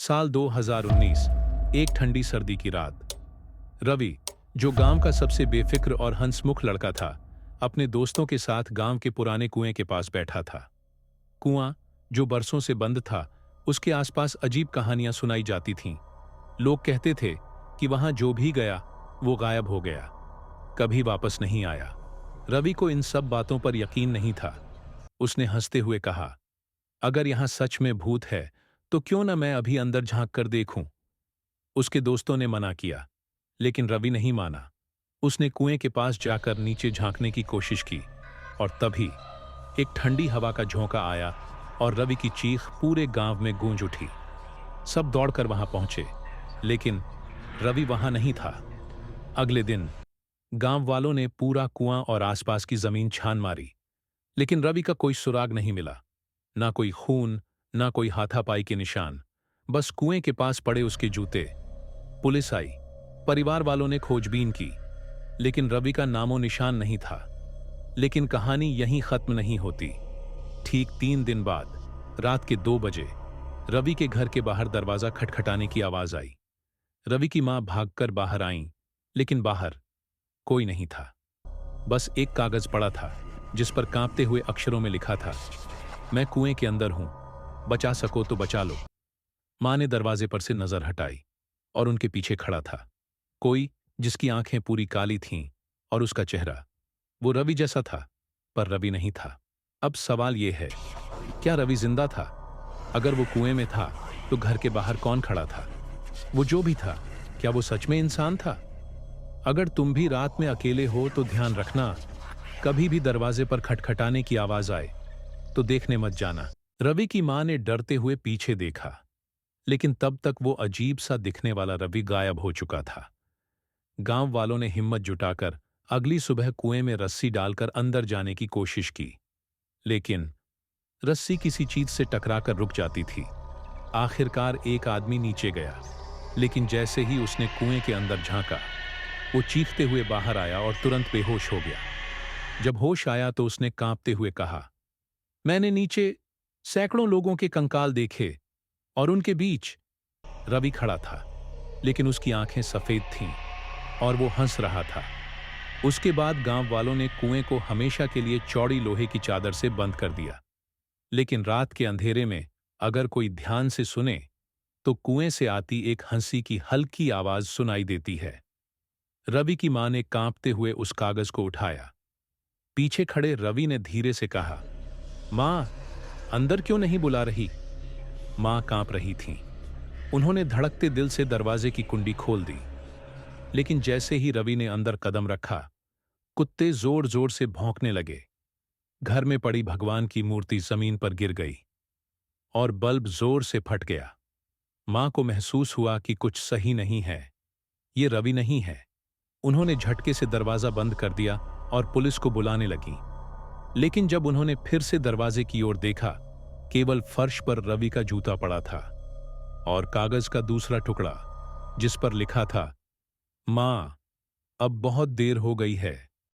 साल 2019। एक ठंडी सर्दी की रात। रवि, जो गांव का सबसे बेफिक्र और हंसमुख लड़का था, अपने दोस्तों के साथ गांव के पुराने कुएं के पास बैठा था। कुआं, जो बरसों से बंद था, उसके आसपास अजीब कहानियां सुनाई जाती थीं। लोग कहते थे कि वहां जो भी गया वो गायब हो गया, कभी वापस नहीं आया। रवि को इन सब बातों पर यकीन नहीं था। उसने हंसते हुए कहा, अगर यहां सच में भूत है तो क्यों न मैं अभी अंदर झांक कर देखूं। उसके दोस्तों ने मना किया, लेकिन रवि नहीं माना। उसने कुएं के पास जाकर नीचे झांकने की कोशिश की, और तभी एक ठंडी हवा का झोंका आया और रवि की चीख पूरे गांव में गूंज उठी। सब दौड़कर वहां पहुंचे, लेकिन रवि वहां नहीं था। अगले दिन गांव वालों ने पूरा कुआं और आसपास की जमीन छान मारी, लेकिन रवि का कोई सुराग नहीं मिला। ना कोई खून, ना कोई हाथापाई के निशान, बस कुएं के पास पड़े उसके जूते। पुलिस आई, परिवार वालों ने खोजबीन की, लेकिन रवि का नामो निशान नहीं था। लेकिन कहानी यहीं खत्म नहीं होती। ठीक 3 दिन बाद रात के 2 बजे रवि के घर के बाहर दरवाजा खटखटाने की आवाज आई। रवि की मां भागकर बाहर आईं, लेकिन बाहर कोई नहीं था। बस एक कागज पड़ा था, जिस पर कांपते हुए अक्षरों में लिखा था, मैं कुएं के अंदर हूं, बचा सको तो बचा लो। मां ने दरवाजे पर से नजर हटाई, और उनके पीछे खड़ा था कोई जिसकी आंखें पूरी काली थीं, और उसका चेहरा वो रवि जैसा था, पर रवि नहीं था। अब सवाल यह है, क्या रवि जिंदा था? अगर वो कुएं में था तो घर के बाहर कौन खड़ा था? वो जो भी था, क्या वो सच में इंसान था? अगर तुम भी रात में अकेले हो तो ध्यान रखना, कभी भी दरवाजे पर खटखटाने की आवाज आए तो देखने मत जाना। रवि की मां ने डरते हुए पीछे देखा, लेकिन तब तक वो अजीब सा दिखने वाला रवि गायब हो चुका था। गांव वालों ने हिम्मत जुटाकर अगली सुबह कुएं में रस्सी डालकर अंदर जाने की कोशिश की, लेकिन रस्सी किसी चीज से टकराकर रुक जाती थी। आखिरकार एक आदमी नीचे गया, लेकिन जैसे ही उसने कुएं के अंदर झांका, वो चीखते हुए बाहर आया और तुरंत बेहोश हो गया। जब होश आया तो उसने कांपते हुए कहा, मैंने नीचे सैकड़ों लोगों के कंकाल देखे, और उनके बीच रवि खड़ा था, लेकिन उसकी आंखें सफेद थीं और वो हंस रहा था। उसके बाद गांव वालों ने कुएं को हमेशा के लिए चौड़ी लोहे की चादर से बंद कर दिया। लेकिन रात के अंधेरे में अगर कोई ध्यान से सुने तो कुएं से आती एक हंसी की हल्की आवाज सुनाई देती है। रवि की मां ने कांपते हुए उस कागज को उठाया। पीछे खड़े रवि ने धीरे से कहा, मां, अंदर क्यों नहीं बुला रही? मां कांप रही थीं। उन्होंने धड़कते दिल से दरवाजे की कुंडी खोल दी, लेकिन जैसे ही रवि ने अंदर कदम रखा, कुत्ते जोर जोर से भौंकने लगे। घर में पड़ी भगवान की मूर्ति जमीन पर गिर गई और बल्ब जोर से फट गया। मां को महसूस हुआ कि कुछ सही नहीं है, ये रवि नहीं है। उन्होंने झटके से दरवाजा बंद कर दिया और पुलिस को बुलाने लगी। लेकिन जब उन्होंने फिर से दरवाजे की ओर देखा, केवल फर्श पर रवि का जूता पड़ा था और कागज का दूसरा टुकड़ा, जिस पर लिखा था, मां, अब बहुत देर हो गई है।